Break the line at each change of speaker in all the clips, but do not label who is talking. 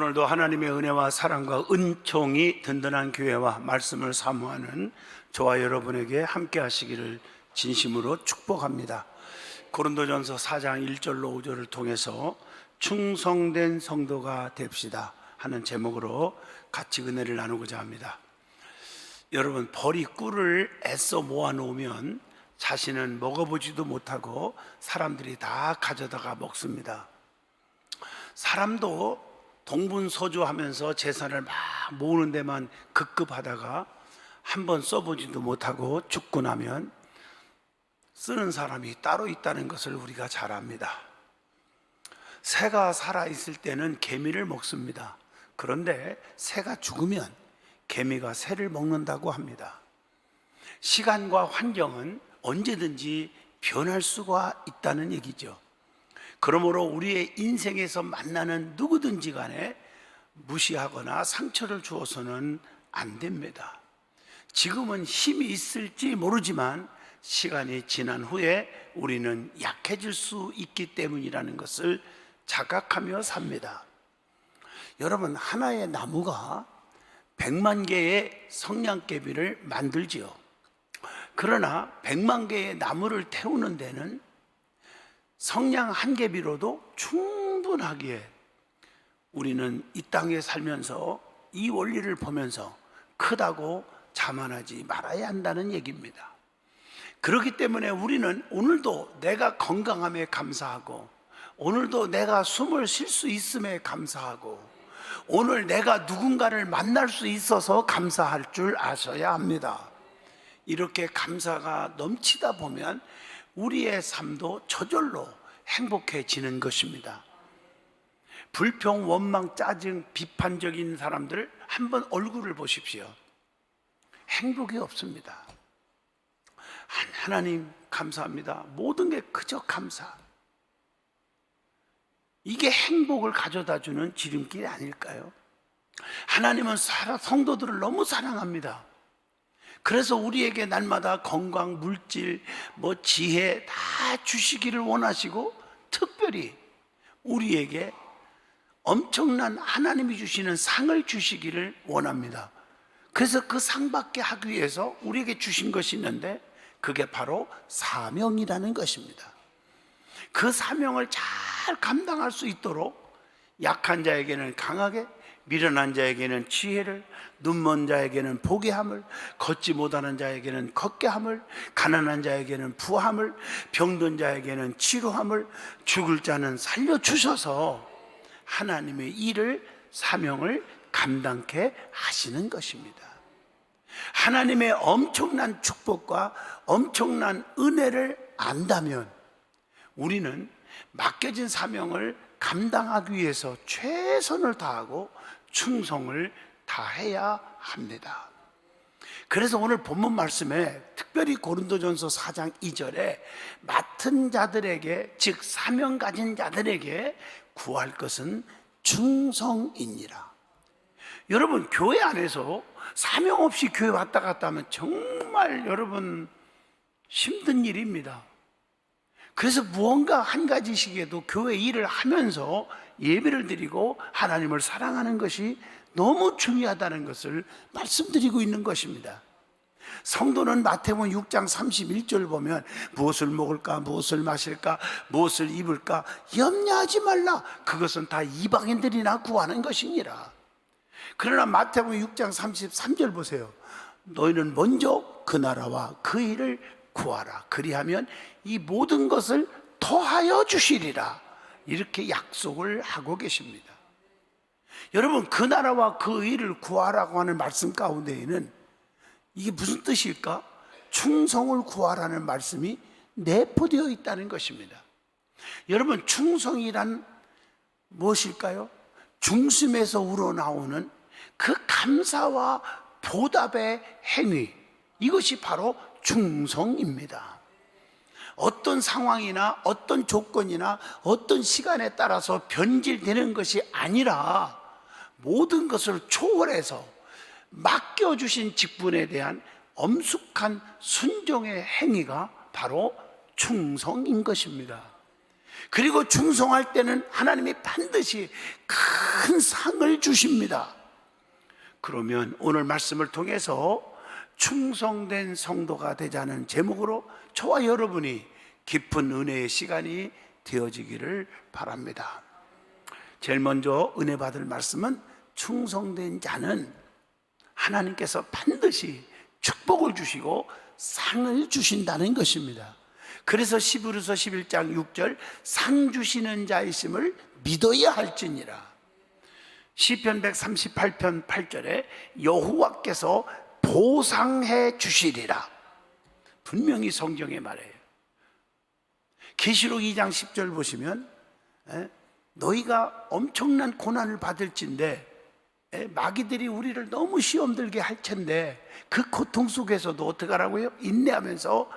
오늘도 하나님의 은혜와 사랑과 은총이 든든한 교회와 말씀을 사모하는 저와 여러분에게 함께 하시기를 진심으로 축복합니다. 고린도전서 4장 1절로 5절을 통해서 충성된 성도가 됩시다 하는 제목으로 같이 은혜를 나누고자 합니다. 여러분, 벌이 꿀을 애써 모아놓으면 자신은 먹어보지도 못하고 사람들이 다 가져다가 먹습니다. 사람도 동분서주하면서 재산을 막 모으는 데만 급급하다가 한번 써보지도 못하고 죽고 나면 쓰는 사람이 따로 있다는 것을 우리가 잘 압니다. 새가 살아있을 때는 개미를 먹습니다. 그런데 새가 죽으면 개미가 새를 먹는다고 합니다. 시간과 환경은 언제든지 변할 수가 있다는 얘기죠. 그러므로 우리의 인생에서 만나는 누구든지 간에 무시하거나 상처를 주어서는 안 됩니다. 지금은 힘이 있을지 모르지만 시간이 지난 후에 우리는 약해질 수 있기 때문이라는 것을 자각하며 삽니다. 여러분, 하나의 나무가 100만 개의 성냥개비를 만들지요. 그러나 100만 개의 나무를 태우는 데는 성냥 한 개비로도 충분하기에 우리는 이 땅에 살면서 이 원리를 보면서 크다고 자만하지 말아야 한다는 얘기입니다. 그렇기 때문에 우리는 오늘도 내가 건강함에 감사하고, 오늘도 내가 숨을 쉴 수 있음에 감사하고, 오늘 내가 누군가를 만날 수 있어서 감사할 줄 아셔야 합니다. 이렇게 감사가 넘치다 보면 우리의 삶도 저절로 행복해지는 것입니다. 불평, 원망, 짜증, 비판적인 사람들 한번 얼굴을 보십시오. 행복이 없습니다. 하나님 감사합니다. 모든 게 그저 감사. 이게 행복을 가져다주는 지름길이 아닐까요? 하나님은 성도들을 너무 사랑합니다. 그래서 우리에게 날마다 건강, 물질, 지혜 다 주시기를 원하시고, 특별히 우리에게 엄청난 하나님이 주시는 상을 주시기를 원합니다. 그래서 그 상받게 하기 위해서 우리에게 주신 것이 있는데, 그게 바로 사명이라는 것입니다. 그 사명을 잘 감당할 수 있도록 약한 자에게는 강하게, 미련한 자에게는 지혜를, 눈먼 자에게는 보게 함을, 걷지 못하는 자에게는 걷게 함을, 가난한 자에게는 부함을, 병든 자에게는 치료함을, 죽을 자는 살려주셔서 하나님의 일을, 사명을 감당케 하시는 것입니다. 하나님의 엄청난 축복과 엄청난 은혜를 안다면 우리는 맡겨진 사명을 감당하기 위해서 최선을 다하고 충성을 다해야 합니다. 그래서 오늘 본문 말씀에 특별히 고린도전서 4장 2절에 맡은 자들에게, 즉 사명 가진 자들에게 구할 것은 충성이니라. 여러분, 교회 안에서 사명 없이 교회 왔다 갔다 하면 정말 여러분 힘든 일입니다. 그래서 무언가 한 가지씩에도 교회 일을 하면서 예배를 드리고 하나님을 사랑하는 것이 너무 중요하다는 것을 말씀드리고 있는 것입니다. 성도는 마태복음 6장 31절 보면 무엇을 먹을까, 무엇을 마실까, 무엇을 입을까 염려하지 말라. 그것은 다 이방인들이나 구하는 것이니라. 그러나 마태복음 6장 33절 보세요. 너희는 먼저 그 나라와 그 일을 구하라. 그리하면 이 모든 것을 더하여 주시리라. 이렇게 약속을 하고 계십니다. 여러분, 그 나라와 그 일을 구하라고 하는 말씀 가운데에는 이게 무슨 뜻일까? 충성을 구하라는 말씀이 내포되어 있다는 것입니다. 여러분, 충성이란 무엇일까요? 중심에서 우러나오는 그 감사와 보답의 행위, 이것이 바로 충성입니다. 어떤 상황이나 어떤 조건이나 어떤 시간에 따라서 변질되는 것이 아니라 모든 것을 초월해서 맡겨주신 직분에 대한 엄숙한 순종의 행위가 바로 충성인 것입니다. 그리고 충성할 때는 하나님이 반드시 큰 상을 주십니다. 그러면 오늘 말씀을 통해서 충성된 성도가 되자는 제목으로 저와 여러분이 깊은 은혜의 시간이 되어지기를 바랍니다. 제일 먼저 은혜 받을 말씀은 충성된 자는 하나님께서 반드시 축복을 주시고 상을 주신다는 것입니다. 그래서 히브리서 11장 6절 상 주시는 자이심을 믿어야 할지니라. 시편 138편 8절에 여호와께서 보상해 주시리라. 분명히 성경에 말해요. 계시록 2장 10절 보시면 너희가 엄청난 고난을 받을진데 마귀들이 우리를 너무 시험 들게 할 텐데 그 고통 속에서도 어떻게 하라고요? 인내하면서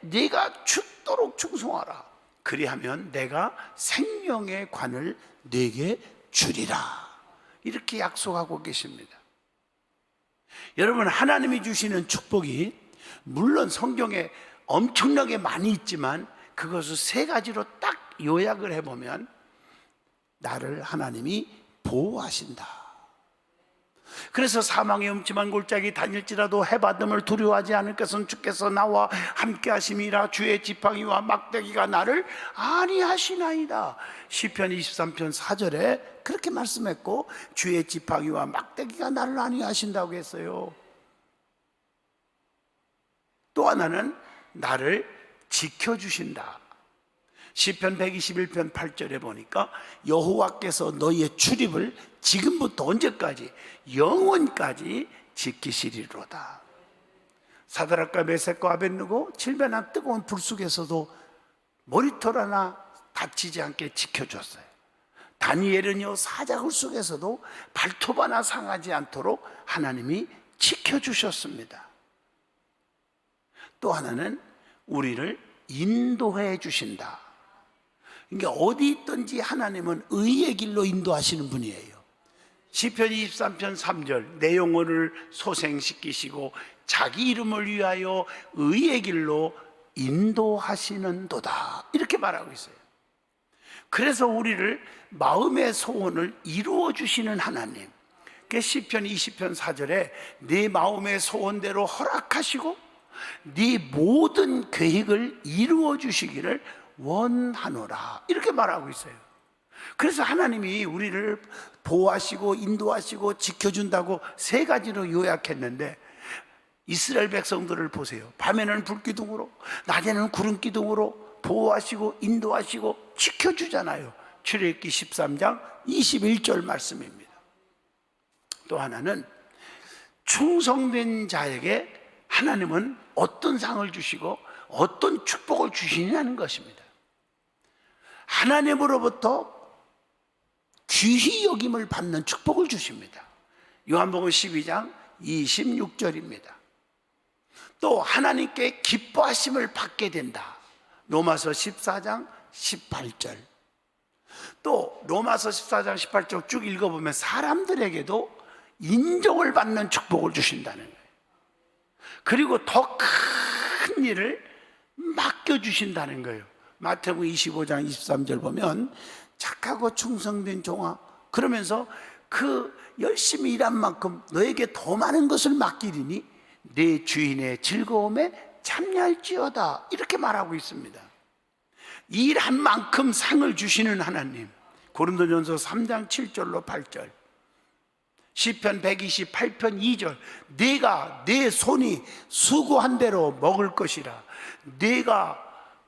네가 죽도록 충성하라. 그리하면 내가 생명의 관을 네게 주리라. 이렇게 약속하고 계십니다. 여러분, 하나님이 주시는 축복이 물론 성경에 엄청나게 많이 있지만 그것을 세 가지로 딱 요약을 해보면 나를 하나님이 보호하신다. 그래서 사망의 음침한 골짜기 다닐지라도 해받음을 두려워하지 않을 것은 주께서 나와 함께 하심이라. 주의 지팡이와 막대기가 나를 안위하시나이다. 시편 23편 4절에 그렇게 말씀했고 주의 지팡이와 막대기가 나를 안위하신다고 했어요. 또 하나는 나를 지켜주신다. 시편 121편 8절에 보니까 여호와께서 너희의 출입을 지금부터 언제까지? 영원까지 지키시리로다. 사드락과 메섹과 아벳느고 7배나 뜨거운 불 속에서도 머리털 하나 다치지 않게 지켜줬어요. 다니엘은요 사자굴 속에서도 발톱 하나 상하지 않도록 하나님이 지켜주셨습니다. 또 하나는 우리를 인도해 주신다. 그러니까 어디 있든지 하나님은 의의 길로 인도하시는 분이에요. 시편 23편 3절 내 영혼을 소생시키시고 자기 이름을 위하여 의의 길로 인도하시는도다. 이렇게 말하고 있어요. 그래서 우리를 마음의 소원을 이루어 주시는 하나님. 시편 20편 4절에 네 마음의 소원대로 허락하시고 네 모든 계획을 이루어 주시기를 원하노라. 이렇게 말하고 있어요. 그래서 하나님이 우리를 보호하시고 인도하시고 지켜준다고 세 가지로 요약했는데 이스라엘 백성들을 보세요. 밤에는 불기둥으로 낮에는 구름기둥으로 보호하시고 인도하시고 지켜주잖아요. 출애굽기 13장 21절 말씀입니다. 또 하나는 충성된 자에게 하나님은 어떤 상을 주시고 어떤 축복을 주시냐는 것입니다. 하나님으로부터 귀히 여김을 받는 축복을 주십니다. 요한복음 12장 26절입니다. 또 하나님께 기뻐하심을 받게 된다. 로마서 14장 18절. 또 로마서 14장 18절 쭉 읽어보면 사람들에게도 인정을 받는 축복을 주신다는 거예요. 그리고 더 큰 일을 맡겨주신다는 거예요. 마태복음 25장 23절 보면 착하고 충성된 종아, 그러면서 그 열심히 일한 만큼 너에게 더 많은 것을 맡기리니 내 주인의 즐거움에 참여할지어다. 이렇게 말하고 있습니다. 일한 만큼 상을 주시는 하나님. 고린도전서 3장 7절로 8절, 시편 128편 2절 네가 내 손이 수고한 대로 먹을 것이라 네가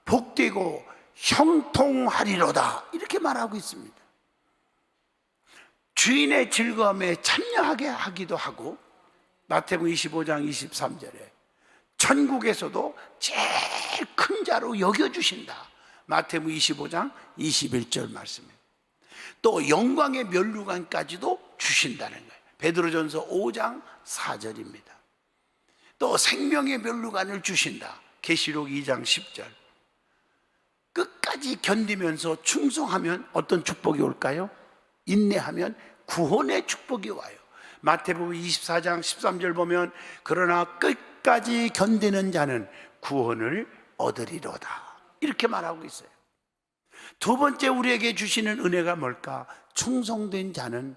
복되고 형통하리로다. 이렇게 말하고 있습니다. 주인의 즐거움에 참여하게 하기도 하고 마태복음 25장 23절에 천국에서도 제일 큰 자로 여겨주신다. 마태복음 25장 21절 말씀입니다. 또 영광의 면류관까지도 주신다는 거예요. 베드로전서 5장 4절입니다. 또 생명의 면류관을 주신다. 계시록 2장 10절. 끝까지 견디면서 충성하면 어떤 축복이 올까요? 인내하면 구원의 축복이 와요. 마태복음 24장 13절 보면 그러나 끝까지 견디는 자는 구원을 얻으리로다. 이렇게 말하고 있어요. 두 번째 우리에게 주시는 은혜가 뭘까? 충성된 자는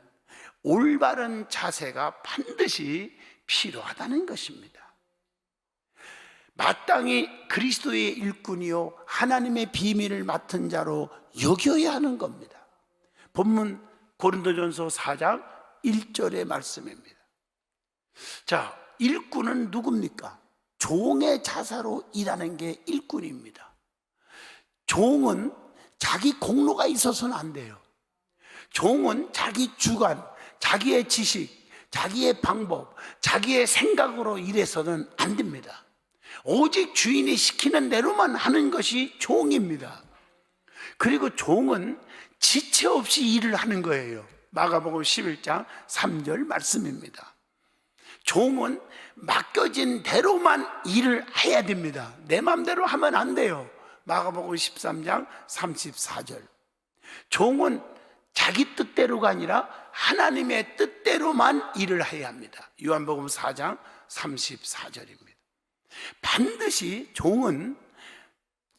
올바른 자세가 반드시 필요하다는 것입니다. 마땅히 그리스도의 일꾼이요 하나님의 비밀을 맡은 자로 여겨야 하는 겁니다. 본문 고린도전서 4장 1절의 말씀입니다. 자, 일꾼은 누굽니까? 종의 자사로 일하는 게 일꾼입니다. 종은 자기 공로가 있어서는 안 돼요. 종은 자기 주관, 자기의 지식, 자기의 방법, 자기의 생각으로 일해서는 안 됩니다. 오직 주인이 시키는 대로만 하는 것이 종입니다. 그리고 종은 지체 없이 일을 하는 거예요. 마가복음 11장 3절 말씀입니다. 종은 맡겨진 대로만 일을 해야 됩니다. 내 마음대로 하면 안 돼요. 마가복음 13장 34절. 종은 자기 뜻대로가 아니라 하나님의 뜻대로만 일을 해야 합니다. 요한복음 4장 34절입니다. 반드시 종은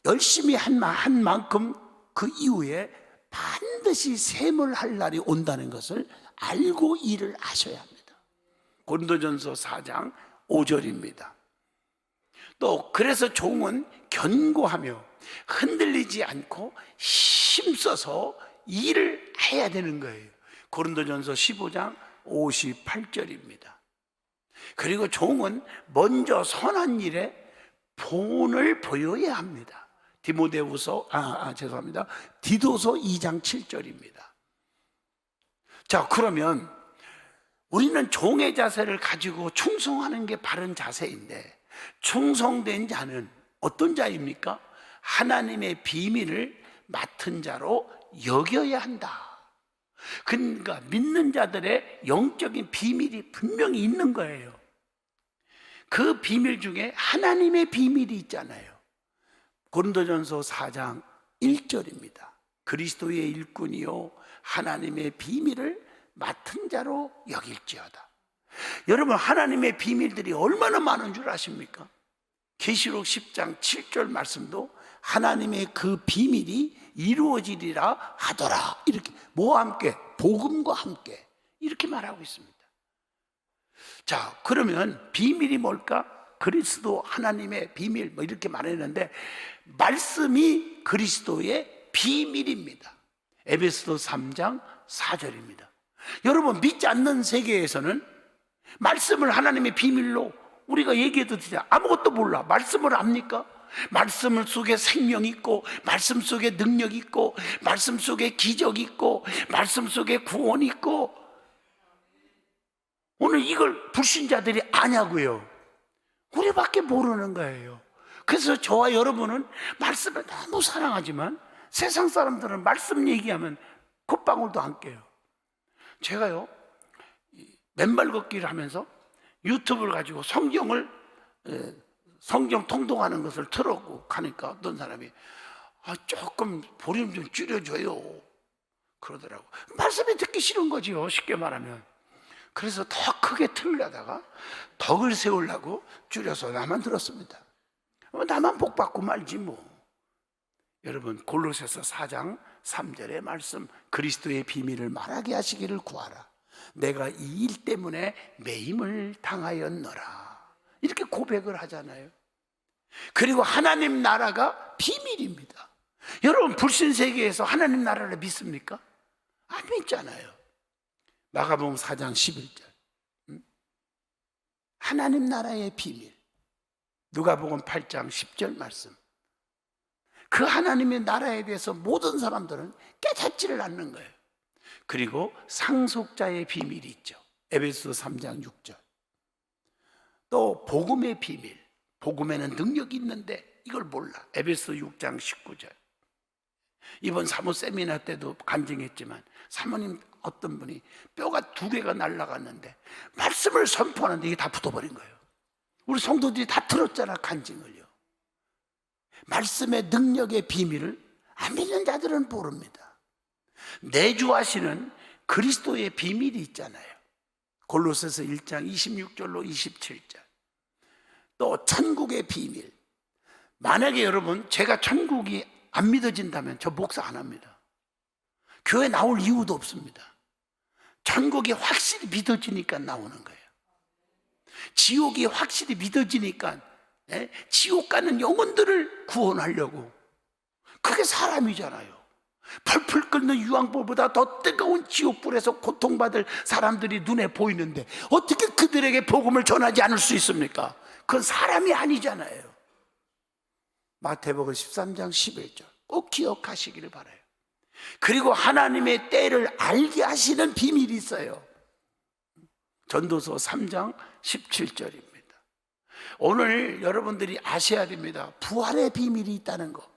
열심히 한 만큼 그 이후에 반드시 셈을 할 날이 온다는 것을 알고 일을 하셔야 합니다. 고린도전서 4장 5절입니다. 또 그래서 종은 견고하며 흔들리지 않고 힘써서 일을 해야 되는 거예요. 고린도전서 15장 58절입니다. 그리고 종은 먼저 선한 일에 본을 보여야 합니다. 디도서 2장 7절입니다. 자, 그러면 우리는 종의 자세를 가지고 충성하는 게 바른 자세인데, 충성된 자는 어떤 자입니까? 하나님의 비밀을 맡은 자로 여겨야 한다. 그러니까 믿는 자들의 영적인 비밀이 분명히 있는 거예요. 그 비밀 중에 하나님의 비밀이 있잖아요. 고린도전서 4장 1절입니다. 그리스도의 일꾼이요 하나님의 비밀을 맡은 자로 여길지어다. 여러분, 하나님의 비밀들이 얼마나 많은 줄 아십니까? 계시록 10장 7절 말씀도 하나님의 그 비밀이 이루어지리라 하더라. 이렇게 뭐와 함께? 복음과 함께 이렇게 말하고 있습니다. 자, 그러면 비밀이 뭘까? 그리스도 하나님의 비밀 뭐 이렇게 말했는데, 말씀이 그리스도의 비밀입니다. 에베소서 3장 4절입니다. 여러분, 믿지 않는 세계에서는 말씀을 하나님의 비밀로 우리가 얘기해도 되냐? 아무것도 몰라. 말씀을 압니까? 말씀 속에 생명 있고, 말씀 속에 능력 있고, 말씀 속에 기적 있고, 말씀 속에 구원 있고, 오늘 이걸 불신자들이 아냐고요. 우리밖에 모르는 거예요. 그래서 저와 여러분은 말씀을 너무 사랑하지만 세상 사람들은 말씀 얘기하면 콧방울도 안 깨요. 제가요, 맨발 걷기를 하면서 유튜브를 가지고 성경 통독하는 것을 틀었고 하니까 어떤 사람이 조금 볼륨 좀 줄여줘요 그러더라고. 말씀이 듣기 싫은 거지요, 쉽게 말하면. 그래서 더 크게 틀려다가 덕을 세우려고 줄여서 나만 들었습니다. 나만 복 받고 말지 뭐. 여러분, 골로새서 4장 3절의 말씀, 그리스도의 비밀을 말하게 하시기를 구하라. 내가 이 일 때문에 매임을 당하였노라. 이렇게 고백을 하잖아요. 그리고 하나님 나라가 비밀입니다. 여러분, 불신 세계에서 하나님 나라를 믿습니까? 안 믿잖아요. 마가복음 4장 11절 하나님 나라의 비밀. 누가복음 8장 10절 말씀. 그 하나님의 나라에 대해서 모든 사람들은 깨닫지를 않는 거예요. 그리고 상속자의 비밀이 있죠. 에베소서 3장 6절. 또 복음의 비밀. 복음에는 능력이 있는데 이걸 몰라. 에베소서 6장 19절. 이번 사모 세미나 때도 간증했지만 사모님 어떤 분이 뼈가 2개가 날아갔는데 말씀을 선포하는데 이게 다 붙어버린 거예요. 우리 성도들이 다 들었잖아, 간증을요. 말씀의 능력의 비밀을 안 믿는 자들은 모릅니다. 내주하시는 그리스도의 비밀이 있잖아요. 골로새서 1장 26절로 27절. 또 천국의 비밀. 만약에 여러분, 제가 천국이 안 믿어진다면 저 목사 안 합니다. 교회 나올 이유도 없습니다. 천국이 확실히 믿어지니까 나오는 거예요. 지옥이 확실히 믿어지니까 지옥 가는 영혼들을 구원하려고. 그게 사람이잖아요. 펄펄 끓는 유황불보다 더 뜨거운 지옥불에서 고통받을 사람들이 눈에 보이는데 어떻게 그들에게 복음을 전하지 않을 수 있습니까? 그건 사람이 아니잖아요. 마태복음 13장 11절 꼭 기억하시기를 바라요. 그리고 하나님의 때를 알게 하시는 비밀이 있어요. 전도서 3장 17절입니다. 오늘 여러분들이 아셔야 됩니다. 부활의 비밀이 있다는 거.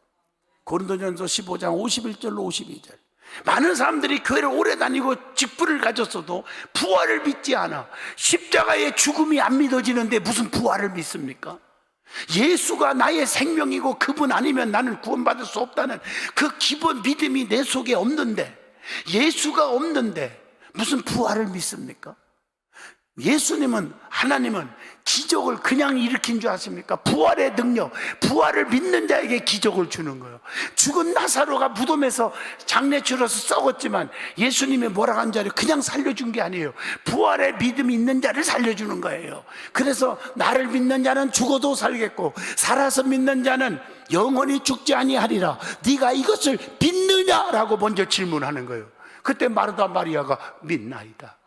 고린도전서 15장 51절로 52절. 많은 사람들이 교회를 오래 다니고 직분을 가졌어도 부활을 믿지 않아. 십자가의 죽음이 안 믿어지는데 무슨 부활을 믿습니까? 예수가 나의 생명이고 그분 아니면 나는 구원받을 수 없다는 그 기본 믿음이 내 속에 없는데, 예수가 없는데 무슨 부활을 믿습니까? 예수님은, 하나님은 기적을 그냥 일으킨 줄 아십니까? 부활의 능력, 부활을 믿는 자에게 기적을 주는 거예요. 죽은 나사로가 무덤에서 장례치러서 썩었지만 예수님이 뭐라고 한 자를 그냥 살려준 게 아니에요. 부활의 믿음이 있는 자를 살려주는 거예요. 그래서 나를 믿는 자는 죽어도 살겠고 살아서 믿는 자는 영원히 죽지 아니하리라. 네가 이것을 믿느냐라고 먼저 질문하는 거예요. 그때 마르다 마리아가 믿나이다.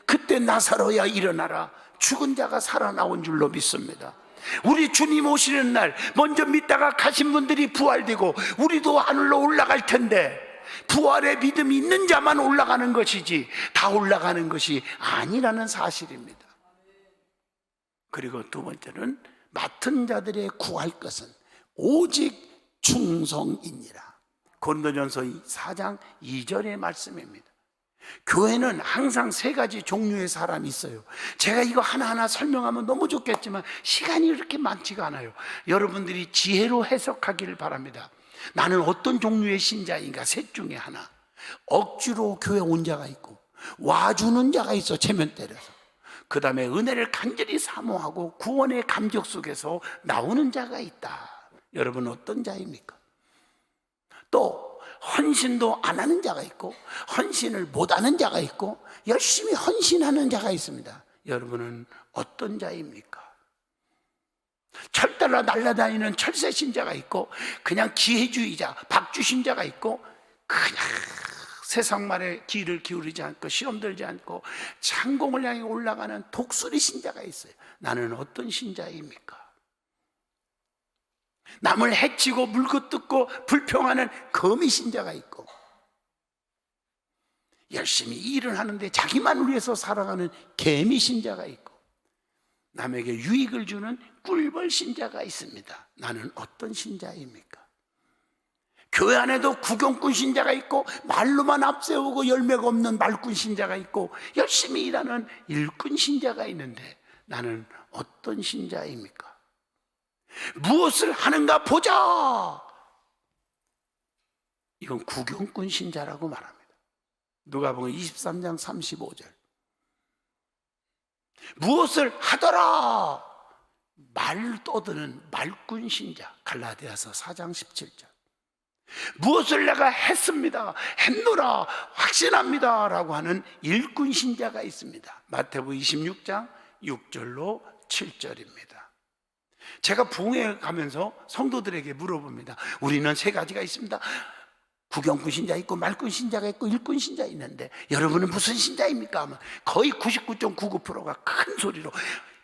그때 나사로야 일어나라. 죽은 자가 살아나온 줄로 믿습니다. 우리 주님 오시는 날 먼저 믿다가 가신 분들이 부활되고 우리도 하늘로 올라갈 텐데, 부활의 믿음이 있는 자만 올라가는 것이지 다 올라가는 것이 아니라는 사실입니다. 그리고 두 번째는 맡은 자들의 구할 것은 오직 충성이니라. 고린도전서 4장 2절의 말씀입니다. 교회는 항상 세 가지 종류의 사람이 있어요. 제가 이거 하나하나 설명하면 너무 좋겠지만 시간이 그렇게 많지가 않아요. 여러분들이 지혜로 해석하기를 바랍니다. 나는 어떤 종류의 신자인가? 셋 중에 하나. 억지로 교회 온 자가 있고, 와주는 자가 있어, 체면 때려서. 그 다음에 은혜를 간절히 사모하고 구원의 감격 속에서 나오는 자가 있다. 여러분 어떤 자입니까? 또 헌신도 안 하는 자가 있고, 헌신을 못 하는 자가 있고, 열심히 헌신하는 자가 있습니다. 여러분은 어떤 자입니까? 철따라 날아다니는 철새 신자가 있고, 그냥 기회주의자, 박주신자가 있고, 그냥 세상 말에 귀를 기울이지 않고 시험 들지 않고 창공을 향해 올라가는 독수리 신자가 있어요. 나는 어떤 신자입니까? 남을 해치고 물고뜯고 불평하는 거미 신자가 있고, 열심히 일을 하는데 자기만 위해서 살아가는 개미 신자가 있고, 남에게 유익을 주는 꿀벌 신자가 있습니다. 나는 어떤 신자입니까? 교회 안에도 구경꾼 신자가 있고, 말로만 앞세우고 열매가 없는 말꾼 신자가 있고, 열심히 일하는 일꾼 신자가 있는데 나는 어떤 신자입니까? 무엇을 하는가 보자. 이건 구경꾼 신자라고 말합니다. 누가복음 23장 35절. 무엇을 하더라. 말 떠드는 말꾼 신자. 갈라디아서 4장 17절. 무엇을 내가 했습니다, 했노라, 확신합니다 라고 하는 일꾼 신자가 있습니다. 마태복음 26장 6절로 7절입니다. 제가 부흥회 가면서 성도들에게 물어봅니다. 우리는 세 가지가 있습니다. 구경꾼 신자 있고, 말꾼 신자가 있고, 일꾼 신자 있는데 여러분은 무슨 신자입니까? 하면 거의 99.99%가 큰 소리로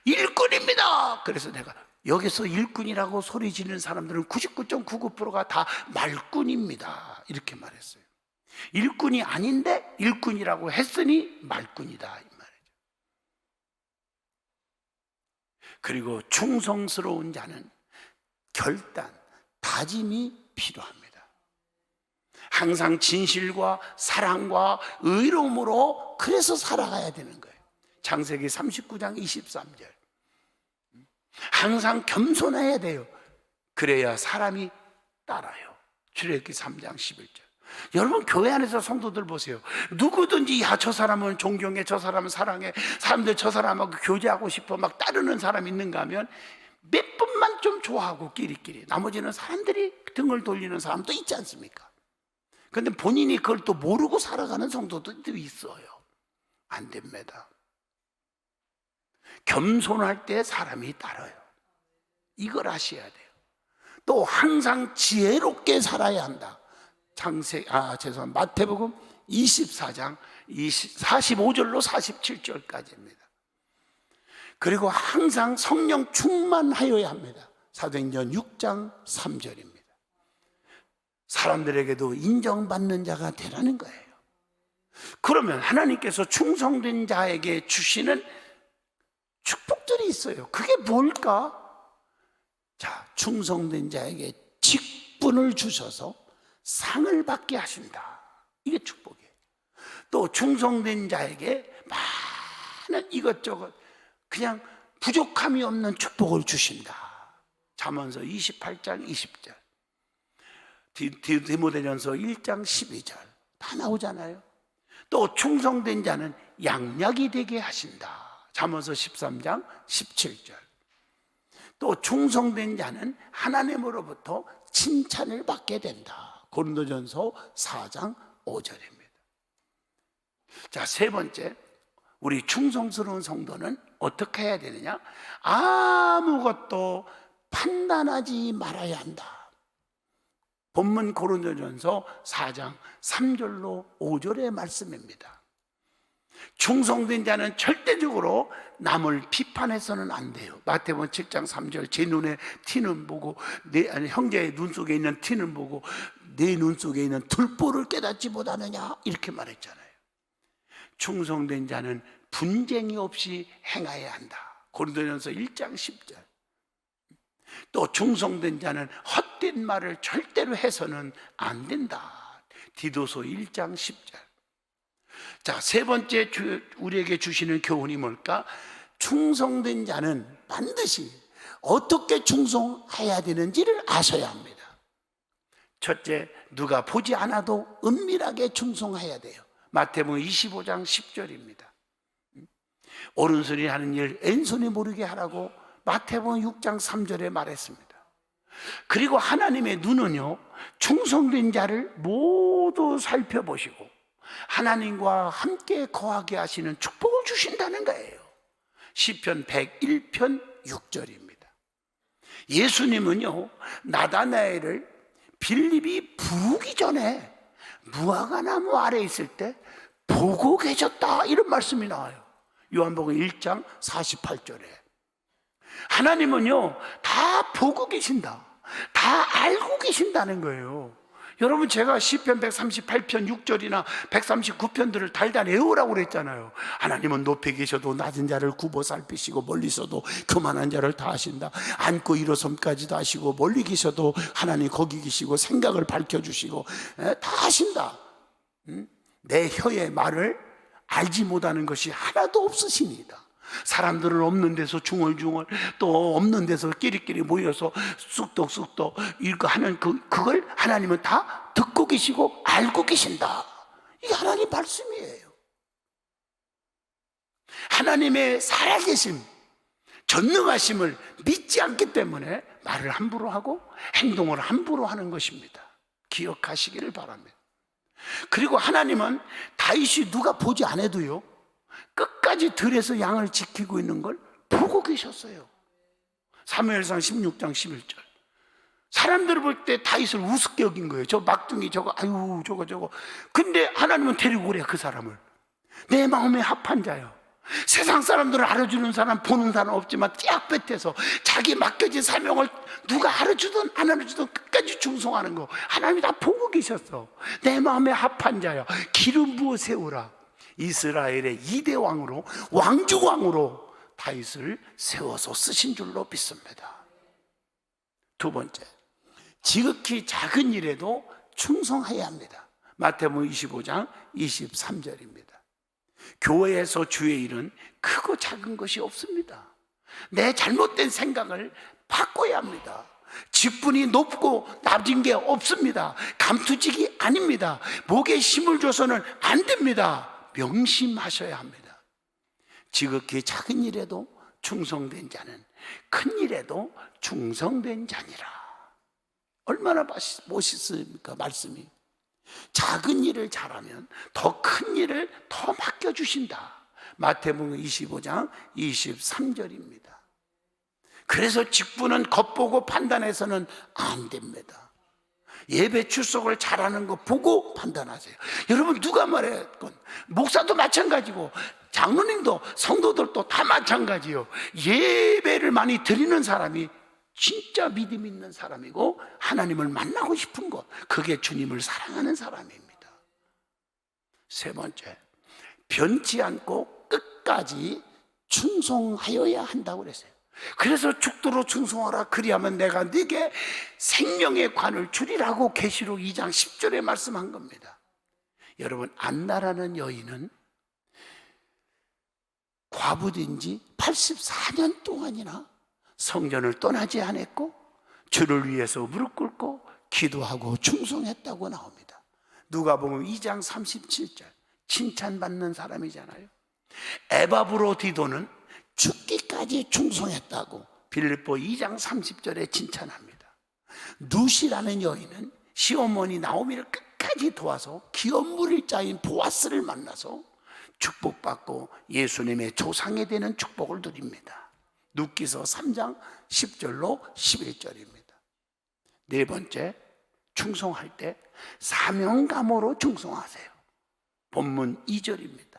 일꾼입니다. 그래서 내가 여기서 일꾼이라고 소리 지르는 사람들은 99.99%가 다 말꾼입니다 이렇게 말했어요. 일꾼이 아닌데 일꾼이라고 했으니 말꾼이다 이 말이죠. 그리고 충성스러운 자는 결단, 다짐이 필요합니다. 항상 진실과 사랑과 의로움으로 그래서 살아가야 되는 거예요. 창세기 39장 23절. 항상 겸손해야 돼요. 그래야 사람이 따라요. 출애굽기 3장 11절. 여러분 교회 안에서 성도들 보세요. 누구든지 야 저 사람은 존경해, 저 사람은 사랑해, 사람들 저 사람하고 교제하고 싶어 막 따르는 사람 있는가 하면 몇 분만 좀 좋아하고 끼리끼리, 나머지는 사람들이 등을 돌리는 사람도 있지 않습니까? 그런데 본인이 그걸 또 모르고 살아가는 성도들도 있어요. 안 됩니다. 겸손할 때 사람이 따라요. 이걸 아셔야 돼요. 또 항상 지혜롭게 살아야 한다. 마태복음 24장 45절로 47절까지입니다. 그리고 항상 성령 충만하여야 합니다. 사도행전 6장 3절입니다. 사람들에게도 인정받는 자가 되라는 거예요. 그러면 하나님께서 충성된 자에게 주시는 축복들이 있어요. 그게 뭘까? 자, 충성된 자에게 직분을 주셔서 상을 받게 하신다. 이게 축복이에요. 또 충성된 자에게 많은 이것저것 그냥 부족함이 없는 축복을 주신다. 잠언서 28장 20절, 디모데전서 1장 12절 다 나오잖아요. 또 충성된 자는 양약이 되게 하신다. 잠언서 13장 17절. 또 충성된 자는 하나님으로부터 칭찬을 받게 된다. 고린도전서 4장 5절입니다. 자, 세 번째, 우리 충성스러운 성도는 어떻게 해야 되느냐? 아무것도 판단하지 말아야 한다. 본문 고린도전서 4장 3절로 5절의 말씀입니다. 충성된 자는 절대적으로 남을 비판해서는 안 돼요. 마태복음 7장 3절, 제 눈에 티는 보고 형제의 눈 속에 있는 티는 보고 내 눈 속에 있는 들보를 깨닫지 못하느냐, 이렇게 말했잖아요. 충성된 자는 분쟁이 없이 행해야 한다. 고린도전서 1장 10절. 또 충성된 자는 헛된 말을 절대로 해서는 안 된다. 디도서 1장 10절. 자, 세 번째 우리에게 주시는 교훈이 뭘까? 충성된 자는 반드시 어떻게 충성해야 되는지를 아셔야 합니다. 첫째, 누가 보지 않아도 은밀하게 충성해야 돼요. 마태복음 25장 10절입니다. 오른손이 하는 일 왼손이 모르게 하라고 마태복음 6장 3절에 말했습니다. 그리고 하나님의 눈은요, 충성된 자를 모두 살펴보시고 하나님과 함께 거하게 하시는 축복을 주신다는 거예요. 시편 101편 6절입니다. 예수님은요, 나다나엘을 빌립이 부르기 전에 무화과나무 아래 있을 때 보고 계셨다, 이런 말씀이 나와요. 요한복음 1장 48절에. 하나님은요, 다 보고 계신다, 다 알고 계신다는 거예요. 여러분, 제가 시편 138편 6절이나 139편들을 달달 외우라고 그랬잖아요. 하나님은 높이 계셔도 낮은 자를 굽어 살피시고 멀리서도 교만한 자를 다 하신다. 앉고 일어섬까지도 하시고 멀리 계셔도 하나님 거기 계시고 생각을 밝혀주시고 다 하신다. 내 혀의 말을 알지 못하는 것이 하나도 없으시니다. 사람들은 없는 데서 중얼중얼, 또 없는 데서 끼리끼리 모여서 쑥덕쑥덕 이거 하는 그걸 하나님은 다 듣고 계시고 알고 계신다. 이게 하나님 말씀이에요. 하나님의 살아계심, 전능하심을 믿지 않기 때문에 말을 함부로 하고 행동을 함부로 하는 것입니다. 기억하시기를 바랍니다. 그리고 하나님은 다윗이 누가 보지 않아도요, 끝까지 들에서 양을 지키고 있는 걸 보고 계셨어요. 사무엘상 16장 11절. 사람들을 볼 때 다윗을 우습게 여긴 거예요. 저 막둥이 저거, 아유 저거. 근데 하나님은 데리고 오래, 그 사람을 내 마음에 합한 자요. 세상 사람들을 알아주는 사람, 보는 사람 없지만 띠약볕에서 자기 맡겨진 사명을 누가 알아주든 안 알아주든 끝까지 충성하는 거 하나님이 다 보고 계셨어. 내 마음에 합한 자여, 기름 부어 세우라. 이스라엘의 2대 왕으로, 왕중왕으로 다윗을 세워서 쓰신 줄로 믿습니다. 두 번째, 지극히 작은 일에도 충성해야 합니다. 마태복음 25장 23절입니다. 교회에서 주의 일은 크고 작은 것이 없습니다. 내 잘못된 생각을 바꿔야 합니다. 직분이 높고 낮은 게 없습니다. 감투직이 아닙니다. 목에 힘을 줘서는 안 됩니다. 명심하셔야 합니다. 지극히 작은 일에도 충성된 자는 큰 일에도 충성된 자니라. 얼마나 멋있습니까? 말씀이. 작은 일을 잘하면 더 큰 일을 더 맡겨주신다. 마태복음 25장 23절입니다. 그래서 직분은 겉보고 판단해서는 안 됩니다. 예배 출석을 잘하는 거 보고 판단하세요. 여러분, 누가 말했건 목사도 마찬가지고 장로님도 성도들도 다 마찬가지요. 예배를 많이 드리는 사람이 진짜 믿음 있는 사람이고 하나님을 만나고 싶은 것, 그게 주님을 사랑하는 사람입니다. 세 번째, 변치 않고 끝까지 충성하여야 한다고 그랬어요. 그래서 죽도록 충성하라, 그리하면 내가 네게 생명의 관을 주리라고 계시록 2장 10절에 말씀한 겁니다. 여러분, 안나라는 여인은 과부된 지 84년 동안이나 성전을 떠나지 않았고 주를 위해서 무릎 꿇고 기도하고 충성했다고 나옵니다. 누가복음 2장 37절, 칭찬받는 사람이잖아요. 에바브로디도는 죽기까지 충성했다고 빌립보 2장 30절에 칭찬합니다. 누시라는 여인은 시어머니 나오미를 끝까지 도와서 기업물일 자인 보아스를 만나서 축복받고 예수님의 조상이 되는 축복을 누립니다. 룻기서 3장 10절로 11절입니다. 네 번째, 충성할 때 사명감으로 충성하세요. 본문 2절입니다.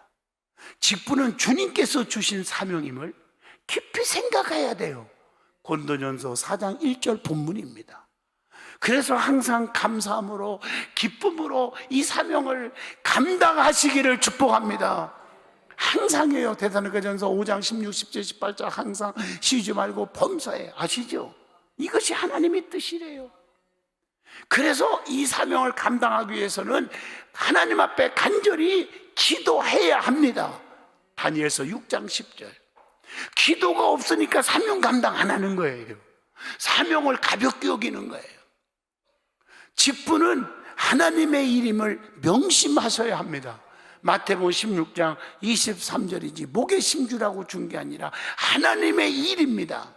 직분은 주님께서 주신 사명임을 깊이 생각해야 돼요. 고린도전서 4장 1절 본문입니다. 그래서 항상 감사함으로 기쁨으로 이 사명을 감당하시기를 축복합니다. 항상이에요. 데살로니가전서 5장 16, 17, 18절 항상 쉬지 말고 범사에, 아시죠? 이것이 하나님의 뜻이래요. 그래서 이 사명을 감당하기 위해서는 하나님 앞에 간절히 기도해야 합니다. 다니엘서 6장 10절. 기도가 없으니까 사명 감당 안 하는 거예요. 사명을 가볍게 여기는 거예요. 직분은 하나님의 일임을 명심하셔야 합니다. 마태복음 16장 23절이지 목에 심주라고 준 게 아니라 하나님의 일입니다.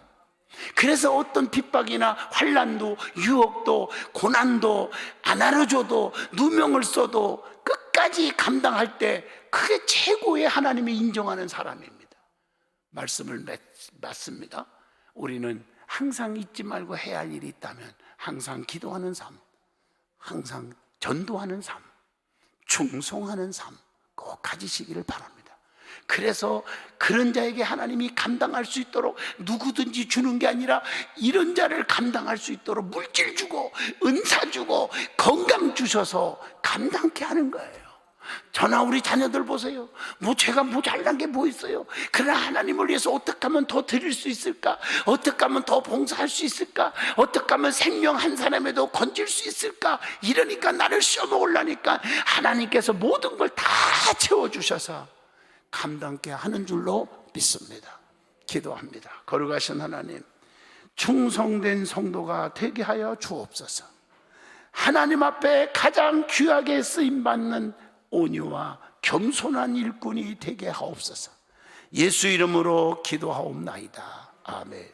그래서 어떤 핍박이나 환난도 유혹도 고난도 안 알아줘도 누명을 써도 끝까지 감당할 때 그게 최고의 하나님이 인정하는 사람입니다. 말씀을 맞습니다. 우리는 항상 잊지 말고 해야 할 일이 있다면 항상 기도하는 삶, 항상 전도하는 삶, 충성하는 삶 꼭 가지시기를 바랍니다. 그래서 그런 자에게 하나님이 감당할 수 있도록 누구든지 주는 게 아니라 이런 자를 감당할 수 있도록 물질 주고 은사 주고 건강 주셔서 감당케 하는 거예요. 저나 우리 자녀들 보세요. 제가 잘난 게 뭐 있어요? 그러나 하나님을 위해서 어떻게 하면 더 드릴 수 있을까? 어떻게 하면 더 봉사할 수 있을까? 어떻게 하면 생명 한 사람에도 건질 수 있을까? 이러니까 나를 씌워먹으려니까 하나님께서 모든 걸 다 채워주셔서 감당케 하는 줄로 믿습니다. 기도합니다. 거룩하신 하나님, 충성된 성도가 되게 하여 주옵소서. 하나님 앞에 가장 귀하게 쓰임받는 온유와 겸손한 일꾼이 되게 하옵소서. 예수 이름으로 기도하옵나이다. 아멘.